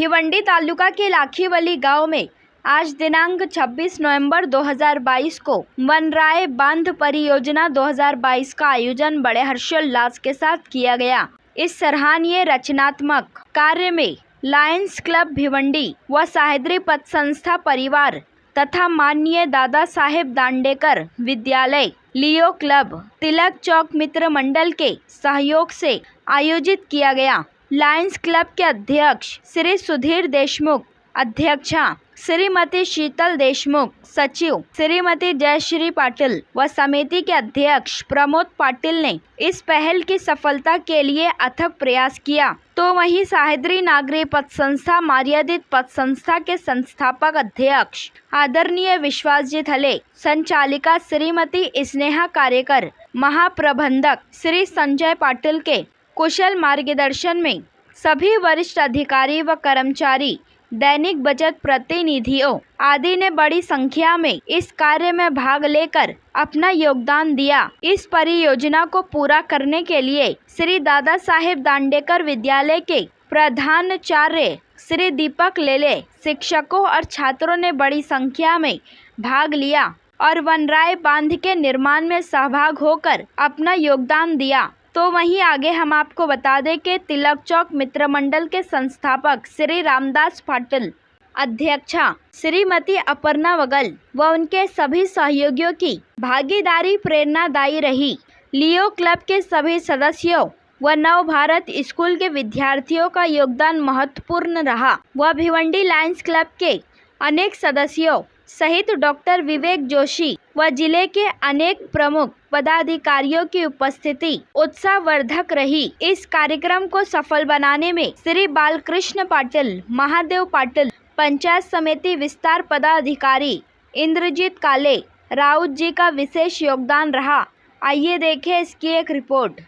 भिवंडी तालुका के लाखीवली गांव में आज दिनांक 26 नवंबर 2022 को वनराय बांध परियोजना 2022 का आयोजन बड़े हर्षोल्लास के साथ किया गया। इस सराहनीय रचनात्मक कार्य में लायंस क्लब भिवंडी व सह्याद्री पथ संस्था परिवार तथा माननीय दादा साहेब दांडेकर विद्यालय लियो क्लब तिलक चौक मित्र मंडल के सहयोग से आयोजित किया गया। लायंस क्लब के अध्यक्ष श्री सुधीर देशमुख, अध्यक्षा श्रीमती शीतल देशमुख, सचिव श्रीमती जयश्री पाटिल व समिति के अध्यक्ष प्रमोद पाटिल ने इस पहल की सफलता के लिए अथक प्रयास किया। तो वहीं सह्याद्री नागरी पथ संस्था मर्यादित पथ संस्था के संस्थापक अध्यक्ष आदरणीय विश्वासजीत हले, संचालिका श्रीमती स्नेहा कार्यकर, महाप्रबंधक श्री संजय पाटिल के कुशल मार्गदर्शन में सभी वरिष्ठ अधिकारी व कर्मचारी, दैनिक बचत प्रतिनिधियों आदि ने बड़ी संख्या में इस कार्य में भाग लेकर अपना योगदान दिया। इस परियोजना को पूरा करने के लिए श्री दादा साहेब दांडेकर विद्यालय के प्रधानाचार्य श्री दीपक लेले, शिक्षकों और छात्रों ने बड़ी संख्या में भाग लिया और वनराय बांध के निर्माण में सहभाग होकर अपना योगदान दिया। तो वहीं आगे हम आपको बता दें कि तिलक चौक मित्र मंडल के संस्थापक श्री रामदास पाटिल, अध्यक्षा श्रीमती अपर्णा वगल व उनके सभी सहयोगियों की भागीदारी प्रेरणादायी रही। लियो क्लब के सभी सदस्यों व नव भारत स्कूल के विद्यार्थियों का योगदान महत्वपूर्ण रहा व भिवंडी लायंस क्लब के अनेक सदस्यों सहित डॉक्टर विवेक जोशी व जिले के अनेक प्रमुख पदाधिकारियों की उपस्थिति उत्साहवर्धक रही। इस कार्यक्रम को सफल बनाने में श्री बालकृष्ण पाटिल, महादेव पाटिल, पंचायत समिति विस्तार पदाधिकारी इंद्रजीत काले, राउत जी का विशेष योगदान रहा। आइए देखें इसकी एक रिपोर्ट।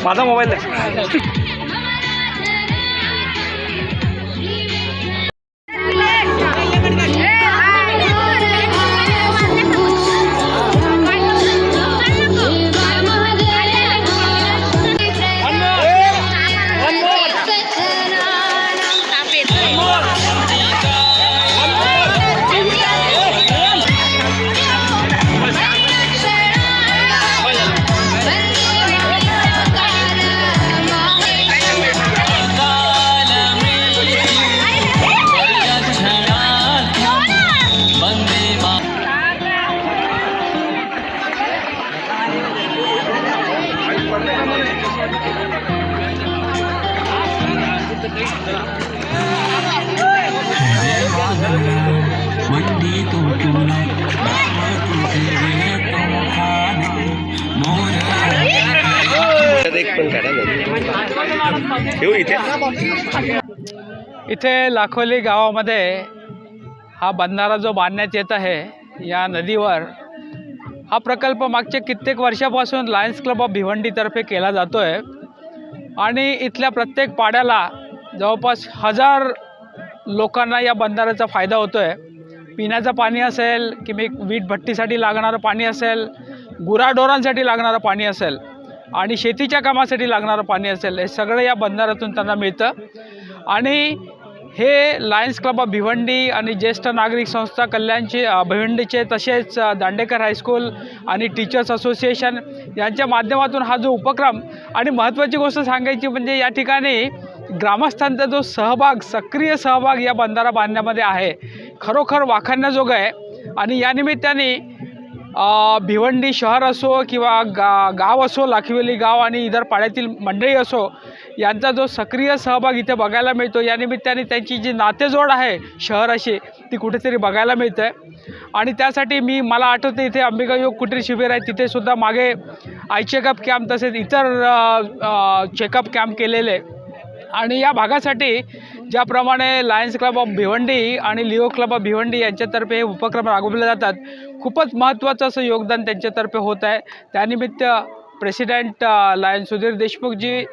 माझा मोबाईल आहे। ठेवू इथे. इथे लाखोली गावामध्ये हा बंधारा जो बांधण्यात येत आहे या नदीवर, हा प्रकल्प मागचे कित्येक वर्षापासून लायन्स क्लब ऑफ भिवंडीतर्फे केला जातो आहे आणि इथल्या प्रत्येक पाड्याला जवळपास 1000 लोकांना या बंधाऱ्याचा फायदा होतो आहे. पिण्याचं पाणी असेल की वीट भट्टीसाठी लागणारं पाणी असेल, गुराढोरांसाठी लागणारं पाणी असेल आणि शेतीच्या कामासाठी लागणारं पाणी असेल, हे सगळं या बंधाऱ्यातून त्यांना मिळतं. आणि हे लायन्स क्लब ऑफ भिवंडी आणि ज्येष्ठ नागरिक संस्था कल्याणचे भिवंडीचे, तसेच दांडेकर हायस्कूल आणि टीचर्स असोसिएशन यांच्या माध्यमातून हा जो उपक्रम, आणि महत्त्वाची गोष्ट सांगायची म्हणजे या ठिकाणी ग्रामस्थांचा जो सहभाग, सक्रिय सहभाग या बंधारा बांधण्यामध्ये आहे, खरोखर वाखाणण्याजोगं आहे. आणि या निमित्ताने भिवंडी शहर असो किंवा गाव असो, लाखिवली गाव आणि इतर पाड्यातील मंडळी असो, यांचा जो सक्रिय सहभाग इथे बघायला मिळतो. या निमित्ताने त्यांची जी नातेजोड आहे शहराशी, ती कुठेतरी बघायला मिळते. आणि त्यासाठी मला आठवतं इथे अंबिका योग कुटीर शिबिर आहे, तिथेसुद्धा मागे आय चेकअप कॅम्प तसेच इतर चेकअप कॅम्प केलेले. आणि या भागासाठी ज्याप्रमाणे लायन्स क्लब ऑफ भिवंडी आणि लिओ क्लब ऑफ भिवंडी यांच्यातर्फे हे उपक्रम राबवले जातात, खूपच महत्त्वाचं असं योगदान त्यांच्यातर्फे होत आहे. त्यानिमित्त प्रेसिडेंट लायन सुधीर देशमुखजी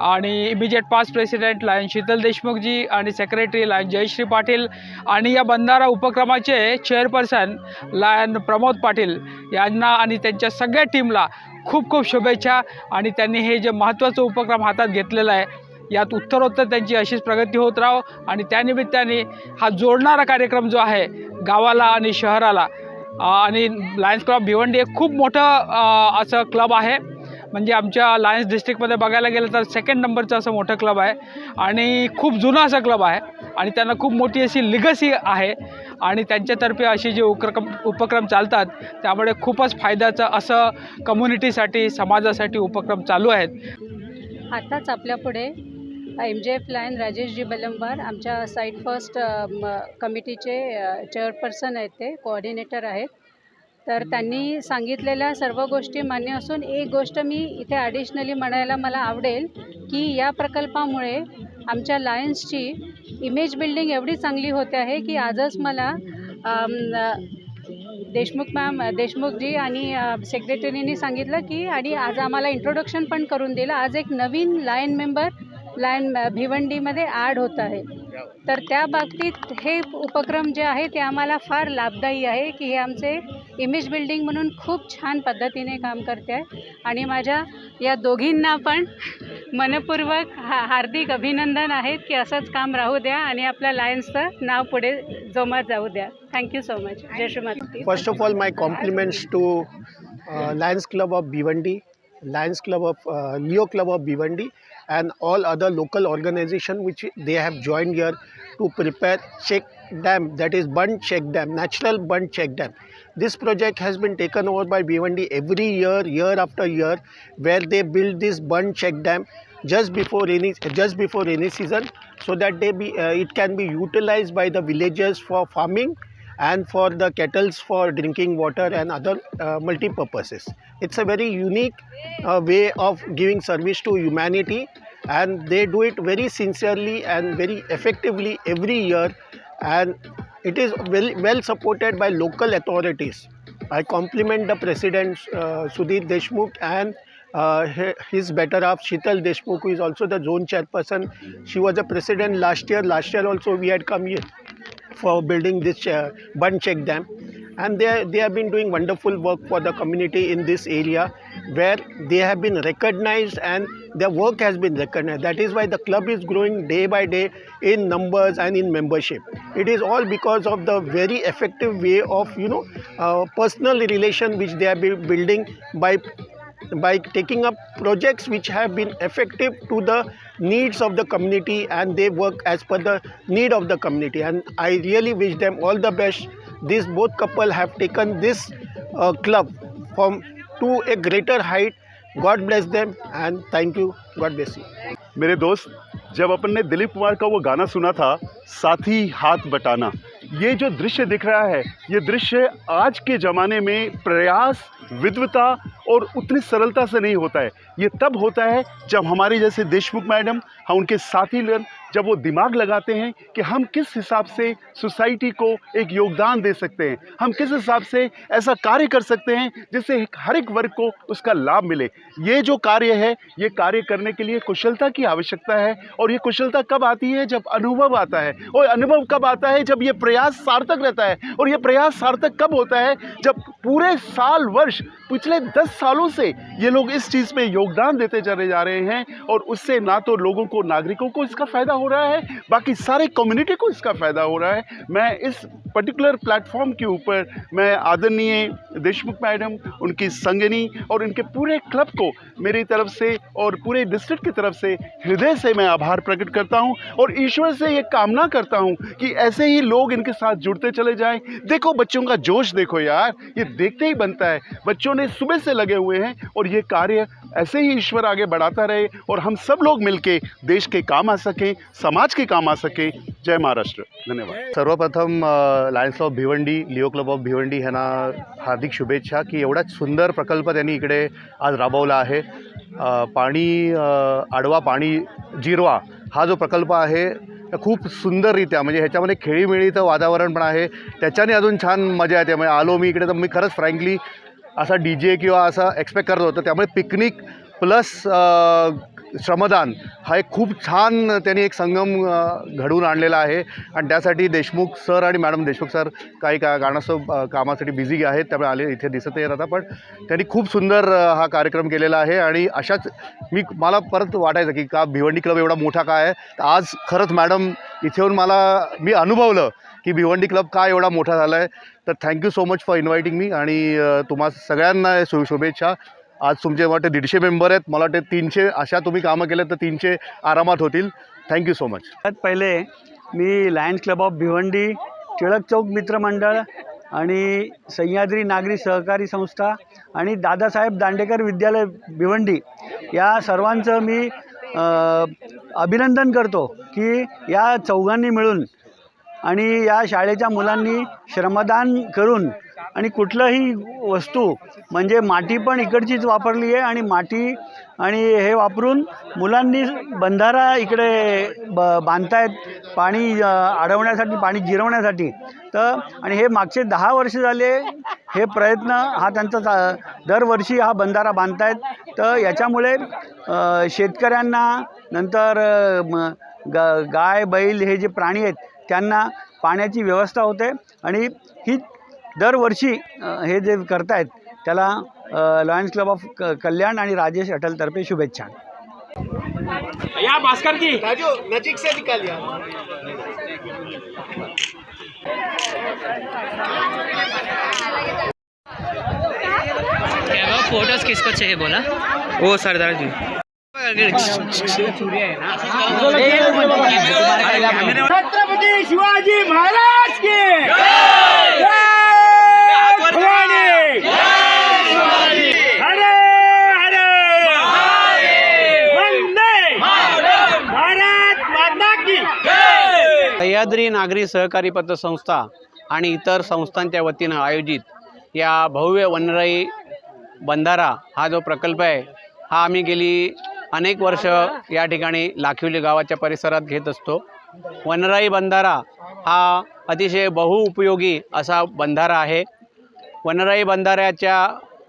आणि immediate past president lion Sheetal देशमुखजी आणि सेक्रेटरी लायन जयश्री पाटील आणि या बंधारा उपक्रमाचे चेअरपर्सन लायन प्रमोद पाटील यांना आणि त्यांच्या सगळ्या टीमला खूप खूप शुभेच्छा. आणि त्यांनी हे जे महत्त्वाचं उपक्रम हातात घेतलेलं आहे, यात उत्तरोत्तर त्यांची अशीच प्रगती होत राहो. आणि त्यानिमित्ताने हा जोडणारा कार्यक्रम जो आहे गावाला आणि शहराला, आणि लायन्स क्लब भिवंडी एक खूप मोठं असं क्लब आहे. म्हणजे आमच्या लायन्स डिस्ट्रिक्टमध्ये बघायला गेलं तर 2nd नंबरचं असं मोठं क्लब आहे आणि खूप जुना असा क्लब आहे आणि त्यांना खूप मोठी अशी लिगसी आहे. आणि त्यांच्यातर्फे असे जे उपक्रम चालतात, त्यामुळे खूपच फायद्याचं असं कम्युनिटीसाठी, समाजासाठी उपक्रम चालू आहेत. आताच आपल्यापुढे MJF लायन राजेशजी बलंबार आमच्या साईट फर्स्ट कमिटीचे चेअरपर्सन आहेत, ते कोऑर्डिनेटर आहेत. तर त्यांनी सांगितलेल्या सर्व गोष्टी मान्य असून एक गोष्ट मी इथे ॲडिशनली म्हणायला मला आवडेल की या प्रकल्पामुळे आमच्या लायन्सची इमेज बिल्डिंग एवढी चांगली होते आहे की आजच मला देशमुखजी आणि सेक्रेटरीनी सांगितलं की, आणि आज आम्हाला इंट्रोडक्शन पण करून दिलं. आज एक नवीन लायन मेंबर लायन भिवंडीमध्ये ॲड होत आहे. तर त्या बाबतीत हे उपक्रम जे आहे ते आम्हाला फार लाभदायी आहे की हे आमचे इमेज बिल्डिंग म्हणून खूप छान पद्धतीने काम करते आहे. आणि माझ्या या दोघींना पण मनपूर्वक हार्दिक अभिनंदन आहेत की असंच काम राहू द्या आणि आपल्या लायन्सचं नाव पुढे जोमात जाऊ द्या. Thank you so much. जय श्री माता. First of all, my compliments to Lions Club of Bhiwandi, Lions Club of Leo Club of Bhiwandi, and all other local organizations which they have joined here to prepare check dam, that is Bund check dam, natural Bund check dam. This project has been taken over by Bhiwandi every year, year after year, where they build this Bund check dam just before rainy season, so that it can be utilized by the villagers for farming and for the kettles for drinking water and other multi-purposes. It's a very unique way of giving service to humanity, and they do it very sincerely and very effectively every year, and it is well supported by local authorities. I compliment the President Sudhir Deshmukh and his better half Sheetal Deshmukh, who is also the zone chairperson. She was the president last year. Last year also we had come here for building this Bund check dam, and they have been doing wonderful work for the community in this area, where they have been recognized and their work has been recognized. That is why the club is growing day by day in numbers and in membership. It is all because of the very effective way of personal relation which they have been building by taking up projects which have been effective to the needs of the community, and they work as per the need of the community, and I really wish them all the best. These both couple have taken this club to a greater height. God bless them and thank you. God bless you. मेरे दोस्त जब अपन ने दिलीप कुमार का वो गाना सुना था, साथी हाथ बटाना, ये जो दृश्य दिख रहा है, ये दृश्य आज के ज़माने में प्रयास, विद्वता और उतनी सरलता से नहीं होता है। ये तब होता है जब हमारे जैसे देशमुख मैडम, हम उनके साथी लोग जब वो दिमाग लगाते हैं कि हम किस हिसाब से सोसाइटी को एक योगदान दे सकते हैं, हम किस हिसाब से ऐसा कार्य कर सकते हैं जिससे हर एक वर्ग को उसका लाभ मिले। ये जो कार्य है, ये कार्य करने के लिए कुशलता की आवश्यकता है, और ये कुशलता कब आती है? जब अनुभव आता है। और अनुभव कब आता है? जब ये प्रयास सार्थक रहता है। और ये प्रयास सार्थक कब होता है? जब पूरे साल वर्ष पिछले 10 सालों से ये लोग इस चीज़ में योगदान देते चले जा रहे हैं, और उससे ना तो लोगों को, नागरिकों को इसका फ़ायदा हो रहा है, बाकी सारे कम्युनिटी को इसका फ़ायदा हो रहा है। मैं इस पर्टिकुलर प्लेटफॉर्म के ऊपर मैं आदरणीय देशमुख मैडम, उनकी संगनी और इनके पूरे क्लब को मेरी तरफ से और पूरे डिस्ट्रिक्ट की तरफ से हृदय से मैं आभार प्रकट करता हूं, और ईश्वर से ये कामना करता हूं कि ऐसे ही लोग इनके साथ जुड़ते चले जाएं। देखो बच्चों का जोश देखो यार, ये देखते ही बनता है। बच्चों ने सुबह से लगे हुए हैं, और ये कार्य ऐसे ही ईश्वर आगे बढ़ाता रहे, और हम सब लोग मिलके देश के काम आ सकें, समाज के काम आ सकें। जय महाराष्ट्र। धन्यवाद। सर्वप्रथम Lions of Bhiwandi, Leo club of Bhiwandi ह्यांना हार्दिक शुभेच्छा की एवढा सुंदर प्रकल्प त्यांनी इकडे आज राबवला आहे। पाणी आडवा पाणी जिरवा हा जो प्रकल्प आहे खूप सुंदररित्या, म्हणजे ह्याच्यामध्ये खेळीमेळीचं वातावरण पण आहे, त्याच्याने अजून छान मजा येते। म्हणजे आलो मी इकडे तर मी खरंच फ्रँकली असा DJ किंवा असा एक्सपेक्ट करत होतो। त्यामुळे पिकनिक प्लस श्रमदान हा एक खूप छान त्यांनी एक संगम घडवून आणलेला आहे, आणि त्यासाठी देशमुख सर आणि मॅडम देशमुख सर काही कारणास्तव कामासाठी बिझी आहेत, त्यामुळे आले इथे दिसत येत आता, पण त्यांनी खूप सुंदर हा कार्यक्रम केलेला आहे। आणि अशाच मला परत वाटायचं की का भिवंडी क्लब एवढा मोठा काय आहे, तर आज खरंच मॅडम इथे येऊन मी अनुभवलं की भिवंडी क्लब का एवढा मोठा झाला आहे। तर thank you so much for inviting मी, आणि तुम्हा सगळ्यांना शुभेच्छा। आज तुमचे वाटते 150 मेंबर आहेत, मला वाटते 300 अशा तुम्ही कामं केले तर 300 आरामात होतील। Thank you so much. पहिले मी lions club of Bhiwandi, Tilak Chowk मित्रमंडळ आणि सह्याद्री नागरी सहकारी संस्था आणि दादासाहेब दांडेकर विद्यालय भिवंडी या सर्वांचं मी अभिनंदन करतो की या चौघांनी मिळून आणि या शाळेच्या मुलांनी श्रमदान करून आणि कुठलंही वस्तू म्हणजे माती पण इकडचीच वापरली आहे, आणि माती आणि हे वापरून मुलांनी बंधारा इकडे बांधतायत, पाणी अडवण्यासाठी, पाणी जिरवण्यासाठी। तर आणि हे मागचे 10 वर्ष झाले हे प्रयत्न हा त्यांचा दरवर्षी हा बंधारा बांधतायत। तर याच्यामुळे शेतकऱ्यांना, नंतर गाय बैल हे जे प्राणी आहेत त्यांना पाण्याची व्यवस्था होते, आणि ही दरवर्षी हे जे करतायत त्याला लायन्स क्लब ऑफ कल्याण आणि राजेश अटलतर्फे शुभेच्छा। या भास्कर जी राजू नजीक से निकालिए। फोटोज किसको चाहिए बोला? वो सरदार जी। छत्रपती शिवाजी महाराज की सह्याद्री नागरी सहकारी पतसंस्था आणि इतर संस्थांच्या वतीनं आयोजित या भव्य वनराई बंधारा हा जो प्रकल्प आहे, हा आम्ही गेली अनेक वर्ष या ठिकाणी लाखिवली गावाच्या परिसरात घेत असतो। वनराई बंधारा हा अतिशय बहुउपयोगी असा बंधारा आहे। वनराई बंधाऱ्याच्या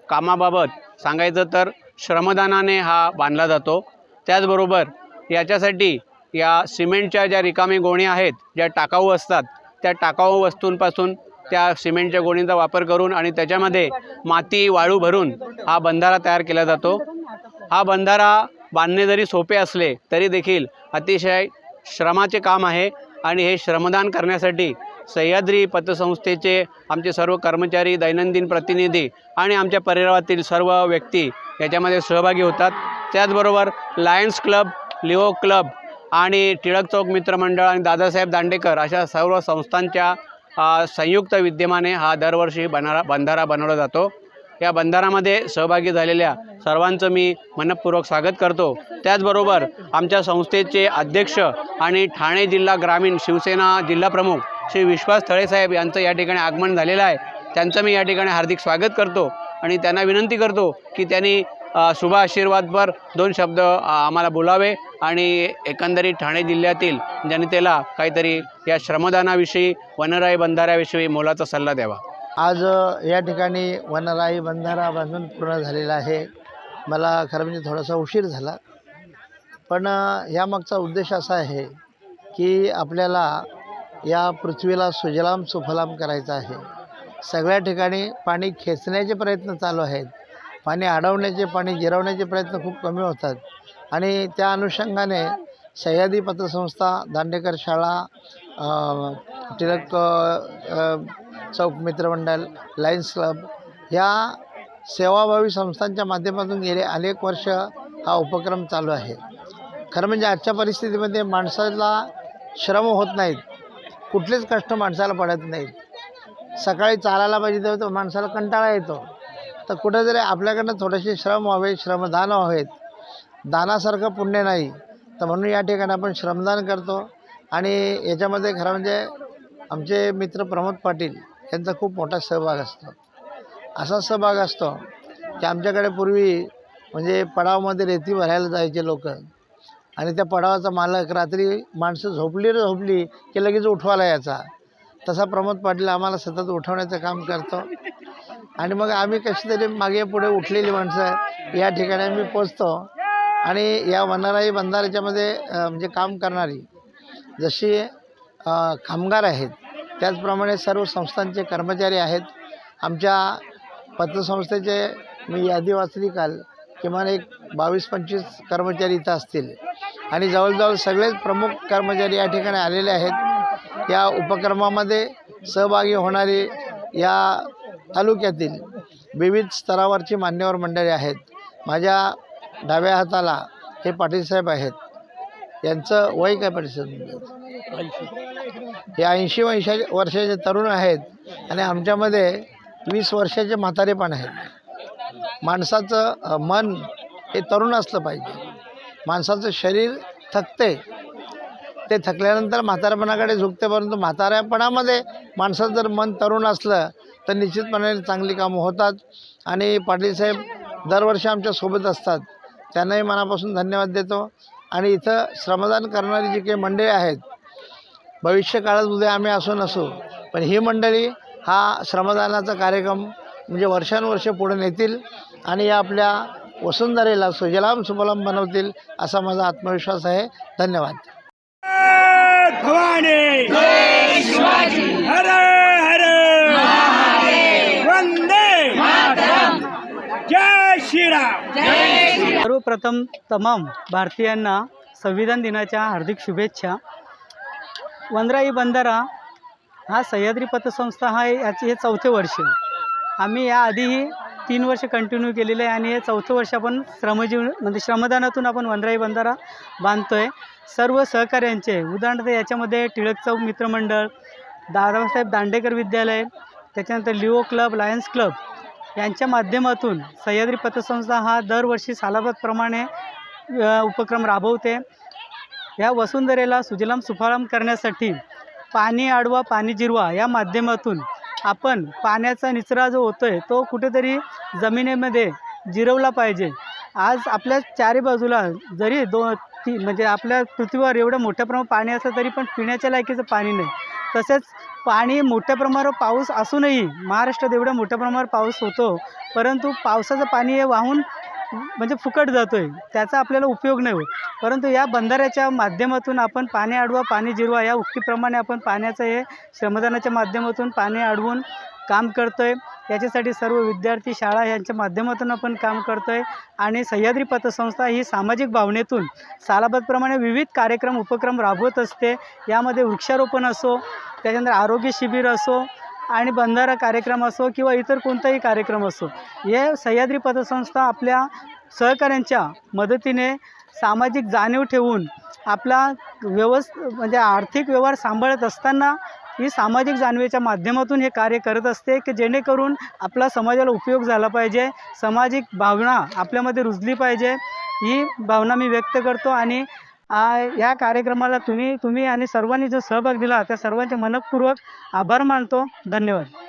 कामाबाबत सांगायचं तर श्रमदानाने हा बांधला जातो। त्याचबरोबर याच्यासाठी या सिमेंटच्या ज्या रिकामी गोणी आहेत, ज्या टाकाऊ असतात, त्या टाकाऊ वस्तूंपासून त्या सिमेंटच्या गोणींचा वापर करून आणि त्याच्यामध्ये माती वाळू भरून हा बंधारा तयार केला जातो। हा बंधारा बांधणे जरी सोपे असले तरी देखील अतिशय श्रमाचे काम आहे, आणि हे श्रमदान करण्यासाठी सह्याद्री पतसंस्थेचे आमचे सर्व कर्मचारी, दैनंदिन प्रतिनिधी आणि आमच्या परिवारातील सर्व व्यक्ती याच्यामध्ये सहभागी होतात। त्याचबरोबर लायन्स क्लब, लिओ क्लब आणि टिळक चौक मित्रमंडळ आणि दादासाहेब दांडेकर अशा सर्व संस्थांच्या संयुक्त विद्यमाने हा दरवर्षी बंधारा बनवला जातो। या बंधारामध्ये सहभागी झालेल्या सर्वांचं मी मनपूर्वक स्वागत करतो। त्याचबरोबर आमच्या संस्थेचे अध्यक्ष आणि ठाणे जिल्हा ग्रामीण शिवसेना जिल्हा प्रमुख श्री विश्वास थळेसाहेब यांचं या ठिकाणी आगमन झालेलं आहे। त्यांचं मी या ठिकाणी हार्दिक स्वागत करतो आणि त्यांना विनंती करतो की त्यांनी शुभ आशीर्वादपर 2 शब्द आम्हाला बोलावे आणि एकंदरीत ठाणे जिल्ह्यातील जनतेला काहीतरी या श्रमदानाविषयी वनराई बंधाऱ्याविषयी मोलाचा सल्ला द्यावा। आज या ठिकाणी वनराई बंधारा बांधून पूर्ण झालेला आहे। मला खरं म्हणजे थोडासा उशीर झाला, पण यामागचा उद्देश असा आहे की आपल्याला या पृथ्वीला सुजलाम सुफलाम करायचं आहे। सगळ्या ठिकाणी पाणी खेचण्याचे प्रयत्न चालू आहेत, पाणी अडवण्याचे, पाणी जिरवण्याचे प्रयत्न खूप कमी होतात आणि त्या अनुषंगाने सह्याद्री पतसंस्था, दांडेकर शाळा, टिळक चौक मित्रमंडळ, लायन्स क्लब या सेवाभावी संस्थांच्या माध्यमातून गेले अनेक वर्ष हा उपक्रम चालू आहे। खरं म्हणजे आजच्या परिस्थितीमध्ये माणसाला श्रम होत नाहीत, कुठलेच कष्ट माणसाला पडत नाहीत। सकाळी चालायला पाहिजे तर माणसाला कंटाळा येतो, तर कुठेतरी आपल्याकडनं थोडेसे श्रम व्हावे, श्रमदान व्हावेत। दानासारखं पुण्य नाही, तर म्हणून या ठिकाणी आपण श्रमदान करतो आणि याच्यामध्ये खरं म्हणजे आमचे मित्र प्रमोद पाटील यांचा खूप मोठा सहभाग असतो। असा सहभाग असतो की आमच्याकडे पूर्वी म्हणजे पडावामध्ये रेती भरायला जायचे लोक आणि त्या पडावाचा मालक रात्री माणसं झोपली की लगेच उठवायला यायचा। तसा प्रमोद पाटील आम्हाला सतत उठवण्याचं काम करतो आणि मग आम्ही कशी तरी मागे पुढे उठलेली माणसं या ठिकाणी आम्ही पोचतो आणि या वनराई बंधाऱ्याच्यामध्ये म्हणजे काम करणारी जशी कामगार आहेत, त्याचप्रमाणे सर्व संस्थांचे कर्मचारी आहेत। आमच्या पतसंस्थेचे मी यादी वाचली काल, किमान एक 22-25 कर्मचारी इथं असतील आणि जवळजवळ सगळेच प्रमुख कर्मचारी या ठिकाणी आलेले आहेत। या उपक्रमामध्ये सहभागी होणारी या तालुक्यातील विविध स्तरावरची मान्यवर मंडळी आहेत। माझ्या डाव्या हाताला हे पाटील साहेब आहेत, यांचं वय काय पाटील साहेब? हे 80 वर्षाचे तरुण आहेत आणि आमच्यामध्ये 20 वर्षाचे म्हातारे पण आहेत। माणसाचं मन हे तरुण असलं पाहिजे। माणसाचं शरीर थकते, ते थकल्यानंतर म्हातारपणाकडे झुकते, परंतु म्हाताऱ्यापणामध्ये माणसाचं जर मन तरुण असलं तर निश्चितपणे चांगली कामं होतात आणि पाटील साहेब दरवर्षी आमच्यासोबत असतात, त्यांनाही मनापासून धन्यवाद देतो। आणि इथं श्रमदान करणारी जी काही मंडळी आहेत, भविष्यकाळात उद्या आम्ही असो नसो, पण ही मंडळी हा श्रमदानाचा कार्यक्रम म्हणजे वर्षानुवर्षे पुढे नेतील आणि या आपल्या वसुंधरेला सुजलाम सुफलाम बनवतील असा माझा आत्मविश्वास आहे। धन्यवाद। भवानी जय शिवाजी, हर हर महादेव, वंदे मातरम, जय श्रीराम, जय श्रीराम। सर्वप्रथम तमाम भारतीयांना संविधान दिनाच्या हार्दिक शुभेच्छा। वनराई बंधारा हा सह्याद्री पतसंस्था हा याचे हे 4थे वर्ष। आम्ही याआधीही 3 वर्ष कंटिन्यू केलेले आहे आणि हे 4थं वर्ष आपण म्हणजे श्रमदानातून आपण वनराई बंधारा बांधतो आहे। सर्व सहकार्यांचे उदाहरणार्थ याच्यामध्ये टिळक चौक मित्रमंडळ, दादासाहेब दांडेकर विद्यालय, त्याच्यानंतर लिओ क्लब, लायन्स क्लब यांच्या माध्यमातून सह्याद्री पतसंस्था हा दरवर्षी सालाबादप्रमाणे उपक्रम राबवते। या वसुंधरेला सुजलाम सुफलाम करण्यासाठी पाणी अडवा पाणी जिरवा या माध्यमातून आपण पाण्याचा निचरा जो होतो आहे तो कुठेतरी जमिनीमध्ये जिरवला पाहिजे। आज आपल्या चारी बाजूला जरी म्हणजे आपल्या पृथ्वीवर एवढं मोठ्या प्रमाणात पाणी असलं तरी पण पिण्याच्या लायकीचं पाणी नाही। तसेच पाणी मोठ्या प्रमाणावर पाऊस असूनही महाराष्ट्रात एवढ्या मोठ्या प्रमाणावर पाऊस होतो, परंतु पावसाचं पाणी हे वाहून म्हणजे फुकट जातो आहे, त्याचा आपल्याला उपयोग नाही होत। परंतु या बंधाऱ्याच्या माध्यमातून आपण पाणी अडवा पाणी जिरवा या उक्तीप्रमाणे आपण पाण्याचं हे श्रमदानाच्या माध्यमातून पाणी अडवून काम करतो आहे। याच्यासाठी सर्व विद्यार्थी शाळा यांच्या माध्यमातून आपण काम करतो आहे आणि सह्याद्री पतसंस्था ही सामाजिक भावनेतून सालाबादप्रमाणे विविध कार्यक्रम उपक्रम राबवत असते। यामध्ये वृक्षारोपण असो, त्याच्यानंतर आरोग्य शिबिर असो आणि बंधारा कार्यक्रम असो किंवा इतर कोणताही कार्यक्रम असो, हे सह्याद्री पतसंस्था आपल्या सहकाऱ्यांच्या मदतीने सामाजिक जाणीव ठेवून आपला म्हणजे आर्थिक व्यवहार सांभाळत असताना ही सामाजिक जाणीवेच्या माध्यमातून हे कार्य करत असते की जेणेकरून आपला समाजाला उपयोग झाला पाहिजे, सामाजिक भावना आपल्यामध्ये रुजली पाहिजे, ही भावना मी व्यक्त करतो. आणि या कार्यक्रमाला तुम्ही आणि सर्वांनी जो सहभाग दिला त्या सर्वांचे मनपूर्वक आभार मानतो. धन्यवाद.